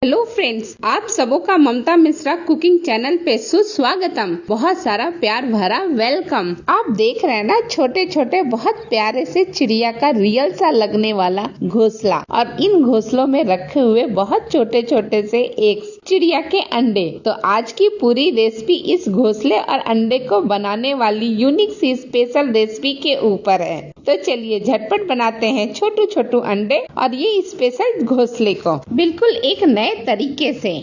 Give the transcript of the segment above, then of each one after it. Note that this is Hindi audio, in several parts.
हेलो फ्रेंड्स, आप सबों का ममता मिश्रा कुकिंग चैनल पे सुस्वागतम। बहुत सारा प्यार भरा वेलकम। आप देख रहे हैं ना, छोटे छोटे बहुत प्यारे से चिड़िया का रियल सा लगने वाला घोंसला, और इन घोंसलों में रखे हुए बहुत छोटे छोटे से एग्स, चिड़िया के अंडे। तो आज की पूरी रेसिपी इस घोंसले और अंडे को बनाने वाली यूनिक सी स्पेशल रेसिपी के ऊपर है। तो चलिए झटपट बनाते हैं छोटू छोटू अंडे और ये स्पेशल घोंसले को बिल्कुल एक नए तरीके से।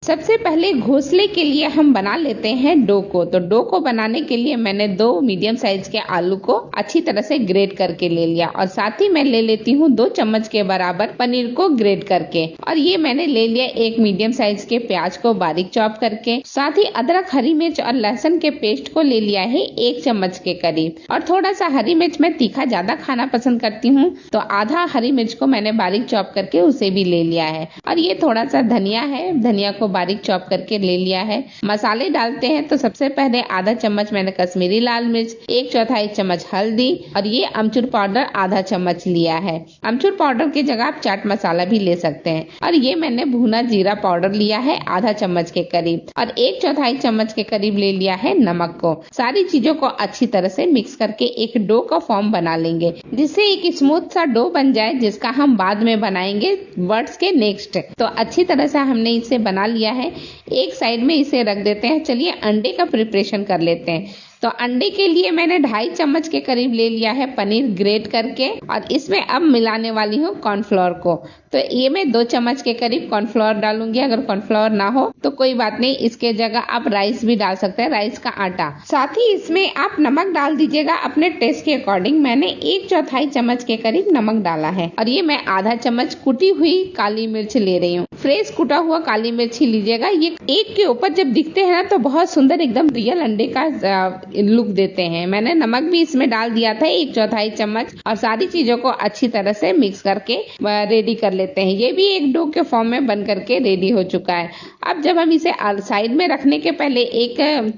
सबसे पहले घोंसले के लिए हम बना लेते हैं डो को। तो डो को बनाने के लिए मैंने 2 मीडियम साइज के आलू को अच्छी तरह से ग्रेट करके ले लिया, और साथ ही मैं ले लेती हूँ 2 चम्मच के बराबर पनीर को ग्रेट करके, और ये मैंने ले लिया 1 मीडियम साइज के प्याज को बारीक चॉप करके। साथ ही अदरक, हरी मिर्च और लहसुन के पेस्ट को ले लिया है 1 चम्मच के करीब, और थोड़ा सा हरी मिर्च, मैं तीखा ज्यादा खाना पसंद करती हूँ तो आधा हरी मिर्च को मैंने बारीक चॉप करके उसे भी ले लिया है। और ये थोड़ा सा धनिया है, धनिया को बारीक चॉप करके ले लिया है। मसाले डालते हैं तो सबसे पहले आधा चम्मच मैंने कश्मीरी लाल मिर्च, 1/4 चम्मच हल्दी, और ये अमचूर पाउडर आधा चम्मच लिया है। अमचूर पाउडर की जगह आप चाट मसाला भी ले सकते हैं। और ये मैंने भुना जीरा पाउडर लिया है आधा चम्मच के करीब, और 1/4 चम्मच के करीब ले लिया है नमक को। सारी चीजों को अच्छी तरह से मिक्स करके एक डो का फॉर्म बना लेंगे, जिससे एक स्मूथ सा डो बन जाए, जिसका हम बाद में बनाएंगे वर्ड्स के नेक्स्ट। तो अच्छी तरह से हमने इसे बना लिया है, एक साइड में इसे रख देते हैं। चलिए अंडे का प्रिपरेशन कर लेते हैं। तो अंडे के लिए मैंने 2.5 चम्मच के करीब ले लिया है पनीर ग्रेट करके, और इसमें अब मिलाने वाली हूँ कॉर्नफ्लोर को। तो ये मैं 2 चम्मच के करीब कॉर्नफ्लोर डालूंगी। अगर कॉर्नफ्लोर ना हो तो कोई बात नहीं, इसके जगह आप राइस भी डाल सकते हैं, राइस का आटा। साथ ही इसमें आप नमक डाल दीजिएगा अपने टेस्ट के अकॉर्डिंग। मैंने 1/4 चम्मच के करीब नमक डाला है, और ये मैं आधा चम्मच कुटी हुई काली मिर्च ले रही हूँ। फ्रेश कुटा हुआ काली मिर्च ही लीजिएगा। ये एक के ऊपर जब दिखते हैं ना तो बहुत सुंदर एकदम रियल अंडे का लुक देते हैं। मैंने नमक भी इसमें डाल दिया था 1/4 चम्मच, और सारी चीजों को अच्छी तरह से मिक्स करके रेडी कर लेते हैं। ये भी एक डो के फॉर्म में बन करके रेडी हो चुका है। अब जब हम इसे साइड में रखने के पहले एक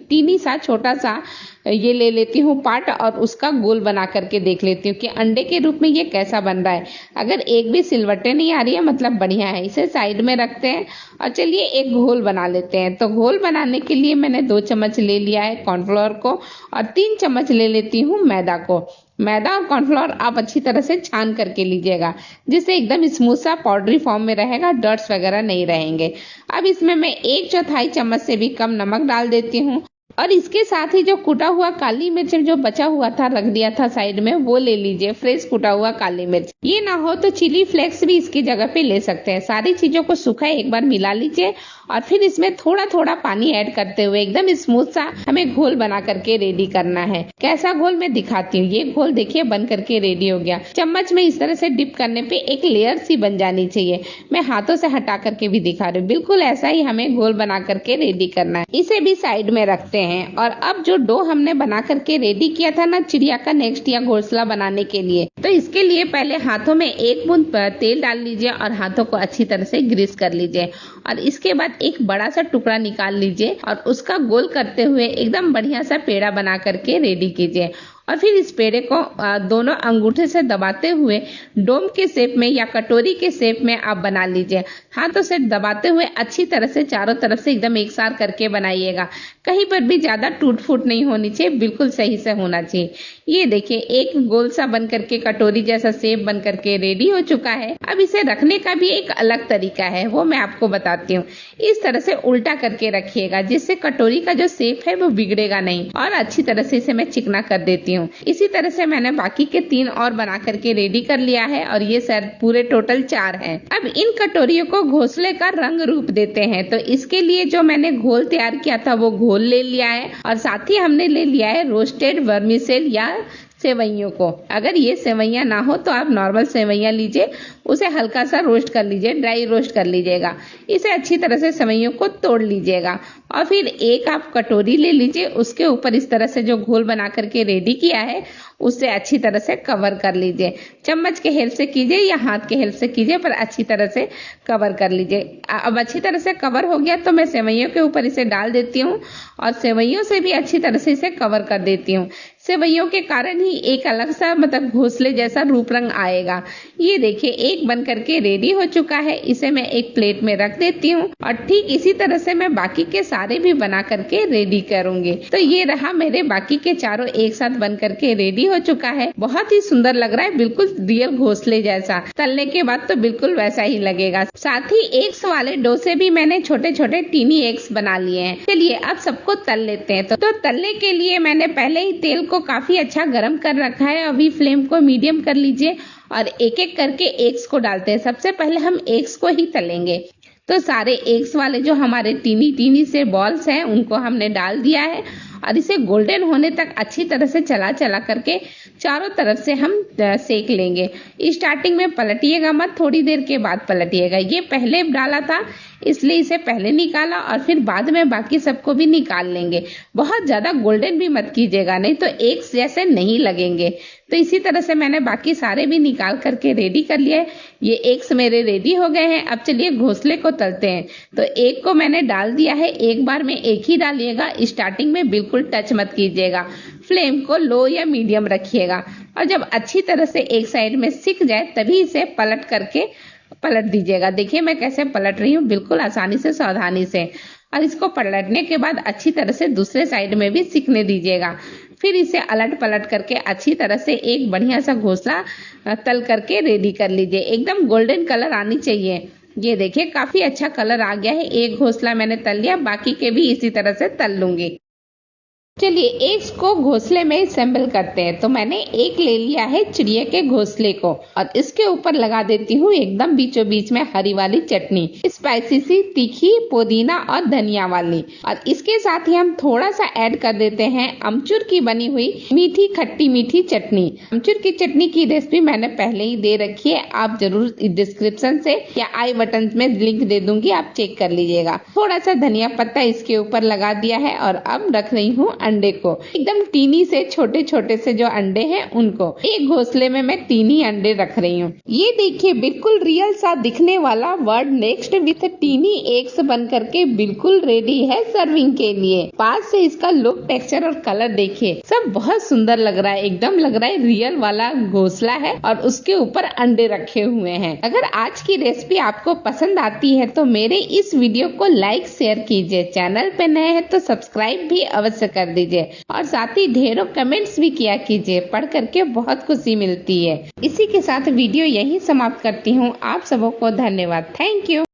टीनी सा छोटा सा ये ले लेती हूँ पार्ट, और उसका गोल बना करके देख लेती हूँ कि अंडे के रूप में ये कैसा बन रहा है। अगर एक भी सिलवटें नहीं आ रही है मतलब बढ़िया है। इसे साइड में रखते हैं और चलिए एक घोल बना लेते हैं। तो घोल बनाने के लिए मैंने 2 चम्मच ले लिया है कॉर्नफ्लोर को, और 3 चम्मच ले लेती हूँ मैदा को। मैदा और कॉर्नफ्लोर आप अच्छी तरह से छान करके लीजिएगा, जिससे एकदम स्मूथ सा पाउडरी फॉर्म में रहेगा, डर्ट्स वगैरह नहीं रहेंगे। अब इसमें मैं 1/4 चम्मच से भी कम नमक डाल देती हूँ, और इसके साथ ही जो कुटा हुआ काली मिर्च जो बचा हुआ था रख दिया था साइड में, वो ले लीजिए, फ्रेश कुटा हुआ काली मिर्च। ये ना हो तो चिली फ्लेक्स भी इसकी जगह पे ले सकते हैं। सारी चीजों को सूखा एक बार मिला लीजिए, और फिर इसमें थोड़ा थोड़ा पानी ऐड करते हुए एकदम स्मूथ सा हमें घोल बना करके रेडी करना है। कैसा घोल मैं दिखाती हूँ। ये घोल देखिए बन करके रेडी हो गया। चम्मच में इस तरह से डिप करने पे एक लेयर सी बन जानी चाहिए। मैं हाथों से हटा करके भी दिखा रही हूँ। बिल्कुल ऐसा ही हमें घोल बना करके रेडी करना है। इसे भी साइड में रखते हैं। और अब जो डो हमने बना करके रेडी किया था ना चिड़िया का नेक्स्ट या घोंसला बनाने के लिए, तो इसके लिए पहले हाथों में 1 बूंद तेल डाल लीजिए और हाथों को अच्छी तरह से ग्रीस कर लीजिए, और इसके बाद एक बड़ा सा टुकड़ा निकाल लीजिए और उसका गोल करते हुए एकदम बढ़िया सा पेड़ा बना करके रेडी कीजिए। और फिर इस पेड़े को दोनों अंगूठे से दबाते हुए डोम के शेप में या कटोरी के शेप में आप बना लीजिए। हाथों से दबाते हुए अच्छी तरह से चारों तरफ से एकदम एक साथ करके बनाइएगा। कहीं पर भी ज्यादा टूट फूट नहीं होनी चाहिए, बिल्कुल सही से होना चाहिए। ये देखिए एक गोल सा बन करके कटोरी जैसा शेप बन करके रेडी हो चुका है। अब इसे रखने का भी एक अलग तरीका है, वो मैं आपको बताती हूँ। इस तरह से उल्टा करके रखिएगा, जिससे कटोरी का जो शेप है वो बिगड़ेगा नहीं, और अच्छी तरह से इसे मैं चिकना कर देती हूँ। इसी तरह से मैंने बाकी के 3 और बना करके रेडी कर लिया है, और ये सर पूरे टोटल 4 हैं। अब इन कटोरियों को घोंसले का रंग रूप देते हैं। तो इसके लिए जो मैंने घोल तैयार किया था वो घोल ले लिया है, और साथ ही हमने ले लिया है रोस्टेड वर्मीसेल या सेवइयों को। अगर ये सेवइयां ना हो तो आप नॉर्मल सेवइयां लीजिए, उसे हल्का सा रोस्ट कर लीजिए, ड्राई रोस्ट कर लीजिएगा। इसे अच्छी तरह से सेवइयों को तोड़ लीजिएगा, और फिर एक आप कटोरी ले लीजिए, उसके ऊपर इस तरह से जो घोल बना करके रेडी किया है उससे अच्छी तरह से कवर कर लीजिए। चम्मच के हेल्प से कीजिए या हाथ के हेल्प से कीजिए, पर अच्छी तरह से कवर कर लीजिए। अब अच्छी तरह से कवर हो गया तो मैं सेवइयों के ऊपर इसे डाल देती हूँ और सेवइयों से भी अच्छी तरह से इसे कवर कर देती हूँ। सेवइयों के कारण ही एक अलग सा मतलब घोंसले जैसा रूप रंग आएगा। ये देखिए एक बन करके रेडी हो चुका है। इसे मैं एक प्लेट में रख देती हूँ और ठीक इसी तरह से मैं बाकी के सारे भी बना करके रेडी करूंगी। तो ये रहा मेरे बाकी के चारों एक साथ बन करके रेडी हो चुका है। बहुत ही सुंदर लग रहा है, बिल्कुल रियल घोंसले जैसा। तलने के बाद तो बिल्कुल वैसा ही लगेगा। साथ ही एग्स वाले डोसे भी मैंने छोटे छोटे टीनी एग्स बना लिए हैं। चलिए अब सबको तल लेते हैं। तो तलने के लिए मैंने पहले ही तेल को काफी अच्छा गर्म कर रखा है। अभी फ्लेम को मीडियम कर लीजिए और एक एक करके एग्स को डालते हैं। सबसे पहले हम एग्स को ही तलेंगे। तो सारे एग्स वाले जो हमारे टीनी टीनी से बॉल्स हैं उनको हमने डाल दिया है और इसे गोल्डन होने तक अच्छी तरह से चला चला करके चारों तरफ से हम सेक लेंगे। स्टार्टिंग में पलटिएगा मत, थोड़ी देर के बाद पलटिएगा। ये पहले डाला था इसलिए इसे पहले निकाला और फिर बाद में बाकी सबको भी निकाल लेंगे। बहुत ज्यादा गोल्डन भी मत कीजिएगा, नहीं तो एग्स जैसे नहीं लगेंगे। तो इसी तरह से मैंने बाकी सारे भी निकाल करके रेडी कर लिए। ये एग्स मेरे रेडी हो गए हैं। अब चलिए घोंसले को तलते हैं। तो एक को मैंने डाल दिया है। एक बार में एक ही डालिएगा, स्टार्टिंग में बिल्कुल टच मत कीजिएगा। फ्लेम को लो या मीडियम रखिएगा और जब अच्छी तरह से एक साइड में सिक जाए तभी इसे पलट दीजिएगा। देखिए मैं कैसे पलट रही हूँ, बिल्कुल आसानी से सावधानी से। और इसको पलटने के बाद अच्छी तरह से दूसरे साइड में भी सिकने दीजिएगा। फिर इसे अलट पलट करके अच्छी तरह से एक बढ़िया सा घोंसला तल करके रेडी कर लीजिए। एकदम गोल्डन कलर आनी चाहिए। ये देखिए काफी अच्छा कलर आ गया है। एक घोंसला मैंने तल लिया, बाकी के भी इसी तरह से तल लूंगी। चलिए एग्स को घोंसले में असेंबल करते हैं। तो मैंने एक ले लिया है चिड़िया के घोंसले को और इसके ऊपर लगा देती हूँ एकदम बीचों बीच में हरी वाली चटनी, स्पाइसी सी तीखी पुदीना और धनिया वाली। और इसके साथ ही हम थोड़ा सा ऐड कर देते हैं अमचूर की बनी हुई मीठी खट्टी मीठी चटनी। अमचूर की चटनी की रेसिपी मैंने पहले ही दे रखी है, आप जरूर डिस्क्रिप्शन से या आई बटन में लिंक दे दूंगी, आप चेक कर लीजिएगा। थोड़ा सा धनिया पत्ता इसके ऊपर लगा दिया है और अब रख रही हूँ अंडे को। एकदम टीनी से छोटे छोटे से जो अंडे हैं उनको एक घोंसले में मैं टीनी अंडे रख रही हूँ। ये देखिए बिल्कुल रियल सा दिखने वाला word next with tiny eggs बन करके बिल्कुल रेडी है सर्विंग के लिए। पास से इसका लुक, टेक्सचर और कलर देखिए, सब बहुत सुंदर लग रहा है। एकदम लग रहा है रियल वाला घोंसला है और उसके ऊपर अंडे रखे हुए हैं। अगर आज की रेसिपी आपको पसंद आती है तो मेरे इस वीडियो को लाइक शेयर कीजिए। चैनल पे नए हैं तो सब्सक्राइब भी अवश्य कर दीजिए और साथ ही ढेरों कमेंट्स भी किया कीजिए, पढ़ करके बहुत खुशी मिलती है। इसी के साथ वीडियो यहीं समाप्त करती हूँ। आप सबों को धन्यवाद। Thank you.